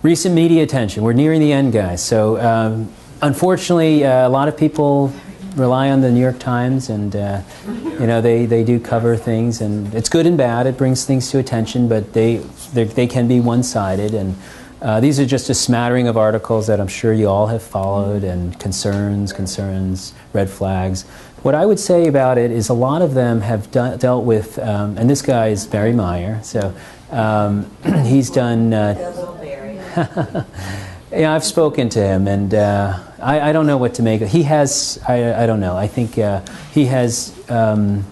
Recent media attention. We're nearing the end, guys. So unfortunately, a lot of people rely on the New York Times, and you know, they do cover things, and it's good and bad. It brings things to attention, but they can be one-sided. And these are just a smattering of articles that I'm sure you all have followed, and concerns, red flags. What I would say about it is a lot of them have dealt with, and this guy is Barry Meyer, so he's done. Yeah, I've spoken to him, and I don't know what to make of. He has, I don't know, I think he has a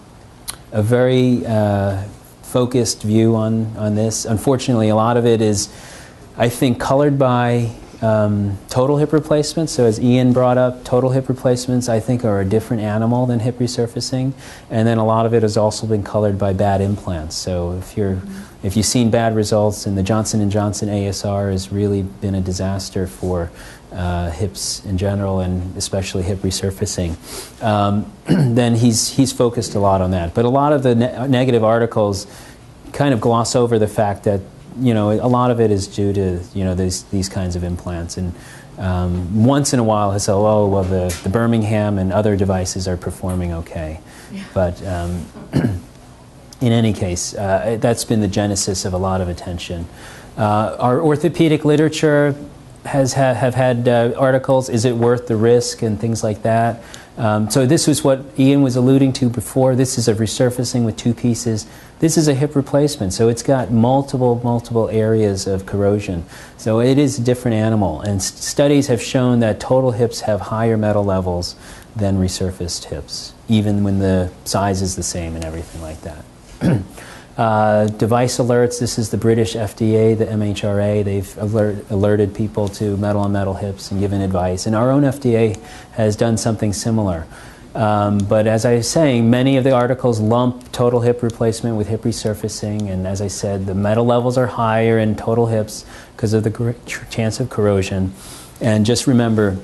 very focused view on this. Unfortunately, a lot of it is, I think, colored by total hip replacements. So as Ian brought up, total hip replacements, I think, are a different animal than hip resurfacing. And then a lot of it has also been colored by bad implants. So if you've seen bad results, and the Johnson & Johnson ASR has really been a disaster for hips in general, and especially hip resurfacing, then he's focused a lot on that. But a lot of the negative articles kind of gloss over the fact that, you know, a lot of it is due to, you know, these kinds of implants. And once in a while he'll say, oh, well, the Birmingham and other devices are performing okay. Yeah. But in any case, that's been the genesis of a lot of attention. Our orthopedic literature have had articles, is it worth the risk, and things like that. So this was what Ian was alluding to before. This is a resurfacing with 2 pieces. This is a hip replacement, so it's got multiple areas of corrosion. So it is a different animal, and studies have shown that total hips have higher metal levels than resurfaced hips, even when the size is the same and everything like that. Device alerts, this is the British FDA, the MHRA. They've alerted people to metal-on-metal hips and given advice. And our own FDA has done something similar. But as I was saying, many of the articles lump total hip replacement with hip resurfacing. And as I said, the metal levels are higher in total hips because of the chance of corrosion. And just remember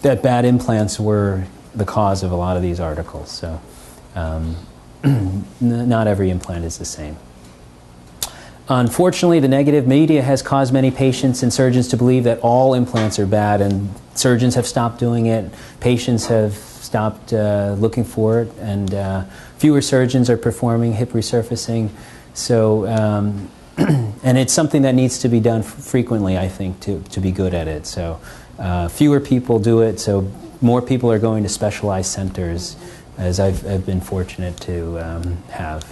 that bad implants were the cause of a lot of these articles. So. Not every implant is the same. Unfortunately, the negative media has caused many patients and surgeons to believe that all implants are bad, and surgeons have stopped doing it, patients have stopped looking for it, and fewer surgeons are performing hip resurfacing. So, and it's something that needs to be done frequently, I think, to be good at it. So fewer people do it, so more people are going to specialized centers, as I've been fortunate to have.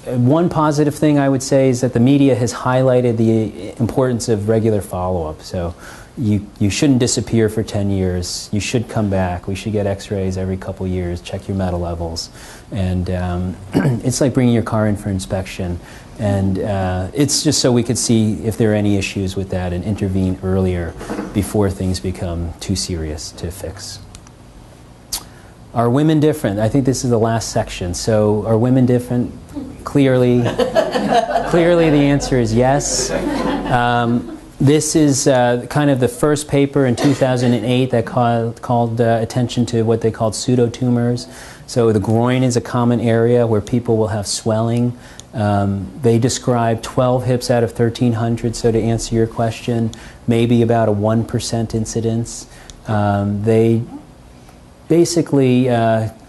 One positive thing I would say is that the media has highlighted the importance of regular follow-up. So you shouldn't disappear for 10 years. You should come back. We should get x-rays every couple years, check your metal levels. And it's like bringing your car in for inspection. And it's just so we could see if there are any issues with that and intervene earlier before things become too serious to fix. Are women different? I think this is the last section. So are women different? Clearly the answer is yes. This is kind of the first paper in 2008 that called attention to what they called pseudotumors. So the groin is a common area where people will have swelling. They describe 12 hips out of 1,300, so to answer your question, maybe about a 1% incidence. They basically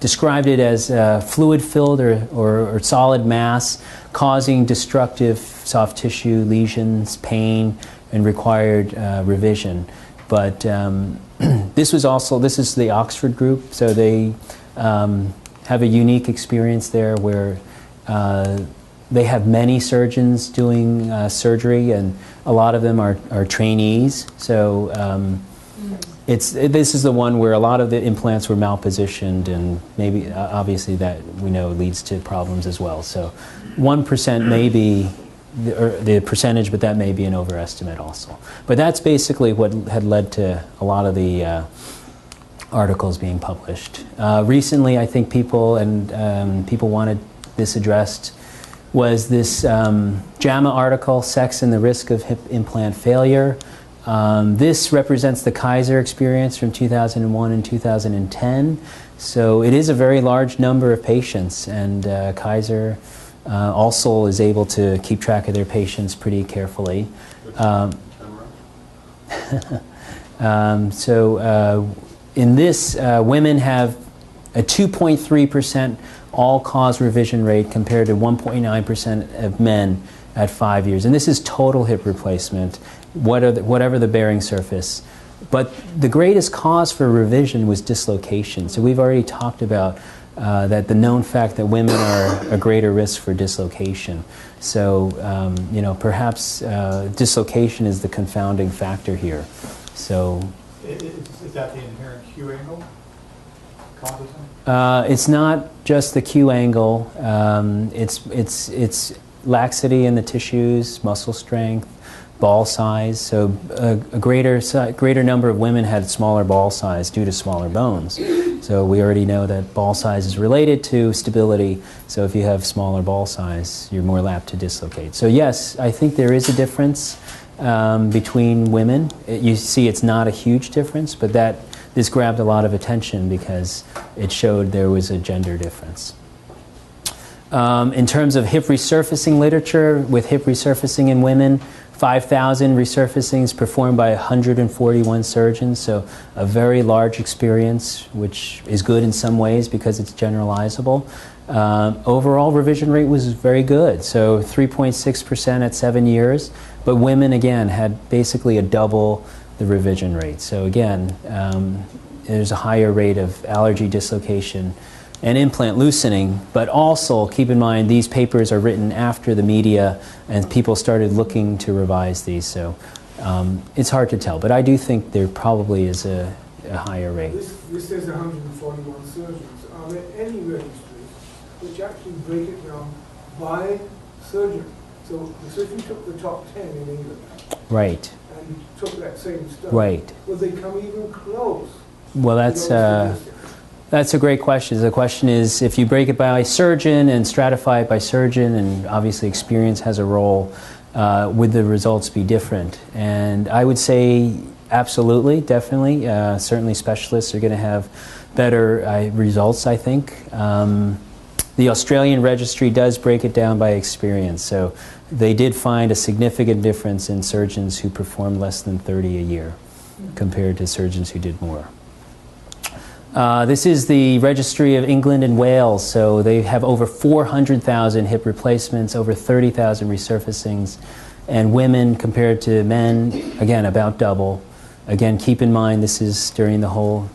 described it as fluid-filled or solid mass causing destructive soft tissue lesions, pain, and required revision. But this is the Oxford group, so they have a unique experience there where they have many surgeons doing surgery, and a lot of them are trainees. So this is the one where a lot of the implants were malpositioned, and maybe obviously that we know leads to problems as well. So 1% may be the percentage, but that may be an overestimate also. But that's basically what had led to a lot of the articles being published. Recently, I think people wanted this addressed, was this JAMA article, Sex and the Risk of Hip Implant Failure. This represents the Kaiser experience from 2001 and 2010. So it is a very large number of patients, and Kaiser Also is able to keep track of their patients pretty carefully. In this, women have a 2.3% all-cause revision rate compared to 1.9% of men at 5 years. And this is total hip replacement, whatever the bearing surface. But the greatest cause for revision was dislocation. So we've already talked about that the known fact that women are a greater risk for dislocation. So, you know, perhaps dislocation is the confounding factor here. So, is that the inherent Q angle? It's not just the Q angle. It's laxity in the tissues, muscle strength, ball size. So a greater number of women had smaller ball size due to smaller bones. So we already know that ball size is related to stability. So if you have smaller ball size, you're more apt to dislocate. So yes, I think there is a difference between women. You see it's not a huge difference, but this grabbed a lot of attention because it showed there was a gender difference. In terms of hip resurfacing literature, with hip resurfacing in women, 5,000 resurfacings performed by 141 surgeons, so a very large experience, which is good in some ways because it's generalizable. Overall revision rate was very good, so 3.6% at 7 years, but women again had basically a double the revision rate. So again, there's a higher rate of allergy dislocation and implant loosening, but also keep in mind these papers are written after the media and people started looking to revise these, so it's hard to tell, but I do think there probably is a higher rate. This says 141 surgeons. Are there any registries which actually break it down by surgeon? So if you took the top 10 in England, right, and took that same stuff, right, will they come even close? Well, that's a great question. The question is, if you break it by surgeon and stratify it by surgeon, and obviously experience has a role, would the results be different? And I would say absolutely, definitely. Certainly specialists are going to have better results, I think. The Australian registry does break it down by experience, so they did find a significant difference in surgeons who performed less than 30 a year compared to surgeons who did more. This is the Registry of England and Wales, so they have over 400,000 hip replacements, over 30,000 resurfacings, and women compared to men, again, about double. Again, keep in mind this is during the whole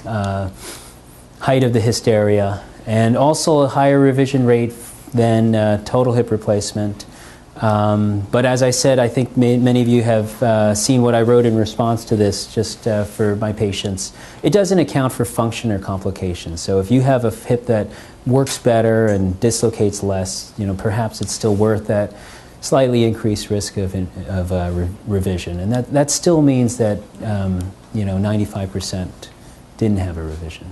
height of the hysteria, and also a higher revision rate than total hip replacement. But as I said, I think many of you have seen what I wrote in response to this just for my patients. It doesn't account for function or complications. So if you have a hip that works better and dislocates less, you know, perhaps it's still worth that slightly increased risk of revision. And that still means that, you know, 95% didn't have a revision.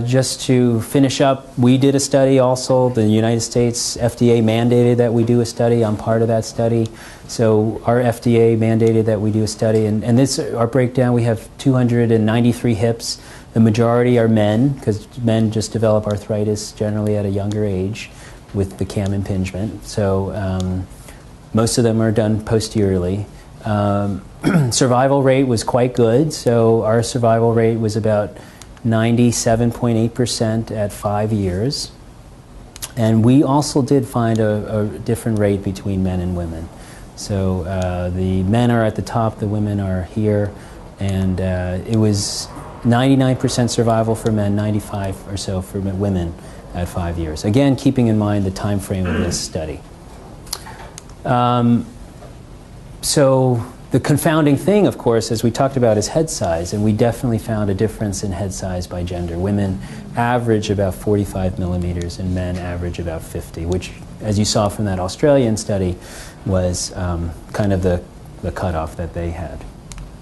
Just to finish up, we did a study also. The United States FDA mandated that we do a study. I'm part of that study. So our FDA mandated that we do a study. And this, our breakdown, we have 293 hips. The majority are men, because men just develop arthritis generally at a younger age with the cam impingement. So most of them are done posteriorly. Survival rate was quite good. So our survival rate was about 97.8% at 5 years. And we also did find a different rate between men and women. So the men are at the top, the women are here, and it was 99% survival for men, 95 or so for women at 5 years. Again, keeping in mind the time frame of this study. So the confounding thing, of course, as we talked about, is head size, and we definitely found a difference in head size by gender. Women average about 45 millimeters and men average about 50, which, as you saw from that Australian study, was kind of the cutoff that they had.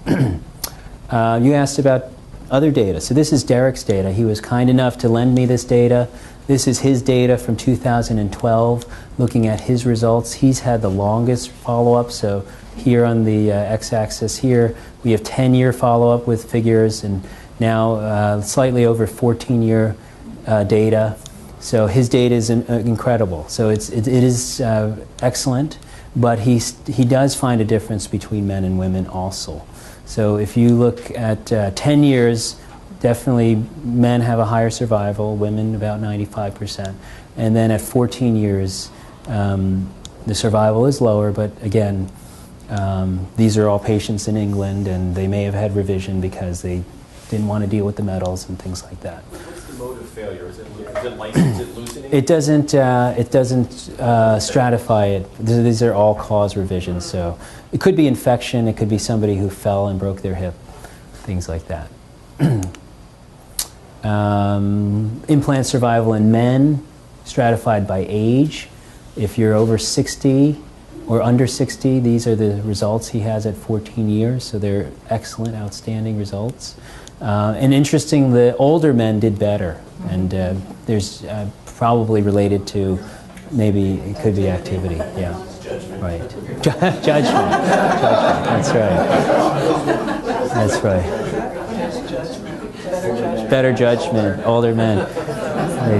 You asked about other data. So this is Derek's data. He was kind enough to lend me this data. This is his data from 2012, looking at his results. He's had the longest follow-up, so here on the x-axis here, we have 10-year follow-up with figures, and now slightly over 14-year data. So his data is incredible. So it is excellent, but he does find a difference between men and women also. So if you look at 10 years, definitely men have a higher survival, women about 95%. And then at 14 years, the survival is lower, but again, these are all patients in England, and they may have had revision because they didn't want to deal with the metals and things like that. What's the mode of failure? Is it lysine? Is it loosening? It doesn't stratify it. These are all cause revisions. So it could be infection. It could be somebody who fell and broke their hip, things like that. Implant survival in men, stratified by age. If you're over 60 or under 60, these are the results he has at 14 years. So they're excellent, outstanding results. And interesting, the older men did better. And there's probably related to maybe it could be activity. Yeah. Right. Judgment. Judgment. That's right. That's right. Better judgment. Older men.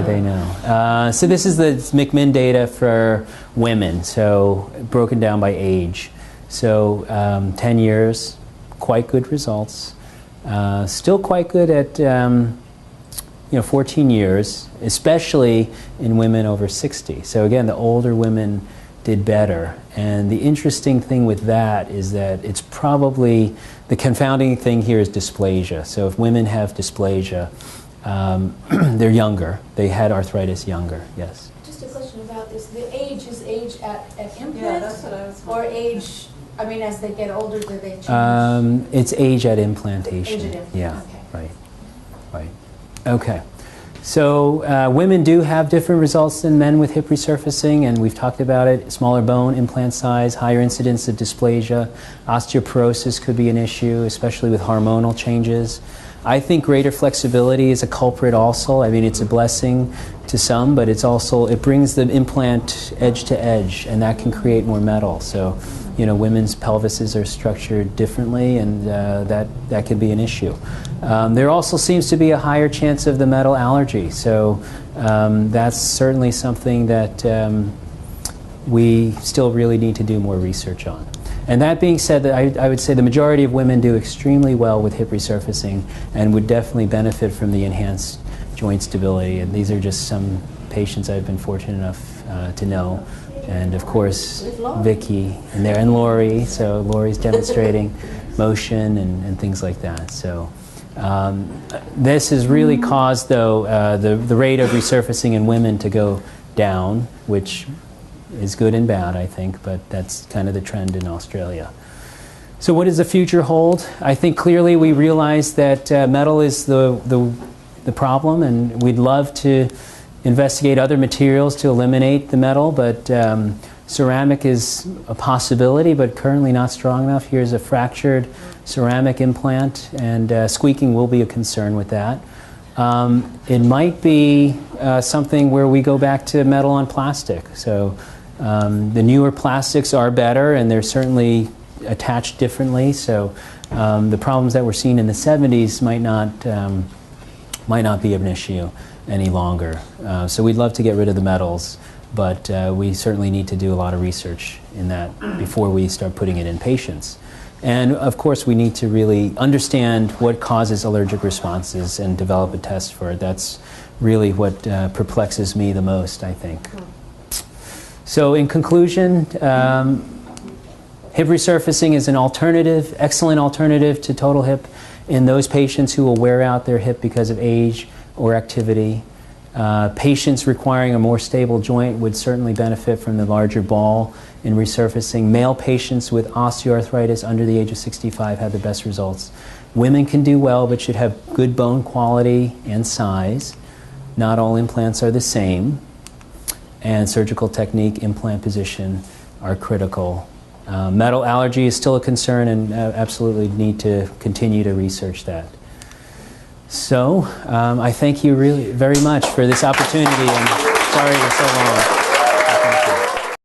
They know. So this is the McMinn data for women, so broken down by age. So 10 years, quite good results. Still quite good at 14 years, especially in women over 60. So again, the older women did better. And the interesting thing with that is that it's probably, the confounding thing here is dysplasia. So if women have dysplasia, they're younger. They had arthritis younger, yes. Just a question about this. The age is age at implant? Yeah, that's what I was or age, I mean, as they get older, do they change? It's age at implantation. Age at implant, Yeah, okay. right. Okay. So women do have different results than men with hip resurfacing, and we've talked about it. Smaller bone, implant size, higher incidence of dysplasia. Osteoporosis could be an issue, especially with hormonal changes. I think greater flexibility is a culprit also. I mean, it's a blessing to some, but it's also, it brings the implant edge to edge, and that can create more metal. So, women's pelvises are structured differently, and that could be an issue. There also seems to be a higher chance of the metal allergy. So that's certainly something that we still really need to do more research on. And that being said, I would say the majority of women do extremely well with hip resurfacing and would definitely benefit from the enhanced joint stability. And these are just some patients I've been fortunate enough to know. And of course, Vicky and Lori. So Lori's demonstrating motion and things like that. So this has really caused, though, the rate of resurfacing in women to go down, which is good and bad, I think, but that's kind of the trend in Australia. So what does the future hold? I think clearly we realize that metal is the problem, and we'd love to investigate other materials to eliminate the metal, but ceramic is a possibility, but currently not strong enough. Here's a fractured ceramic implant, and squeaking will be a concern with that. It might be something where we go back to metal on plastic. So the newer plastics are better, and they're certainly attached differently. So the problems that were seen in the 70s might not be an issue any longer. So we'd love to get rid of the metals, but we certainly need to do a lot of research in that before we start putting it in patients. And of course, we need to really understand what causes allergic responses and develop a test for it. That's really what perplexes me the most, I think. So in conclusion, hip resurfacing is an alternative, excellent alternative to total hip in those patients who will wear out their hip because of age or activity. Patients requiring a more stable joint would certainly benefit from the larger ball in resurfacing. Male patients with osteoarthritis under the age of 65 had the best results. Women can do well, but should have good bone quality and size. Not all implants are the same. And surgical technique, implant position are critical. Metal allergy is still a concern, and absolutely need to continue to research that. So I thank you really very much for this opportunity, and sorry it was so long.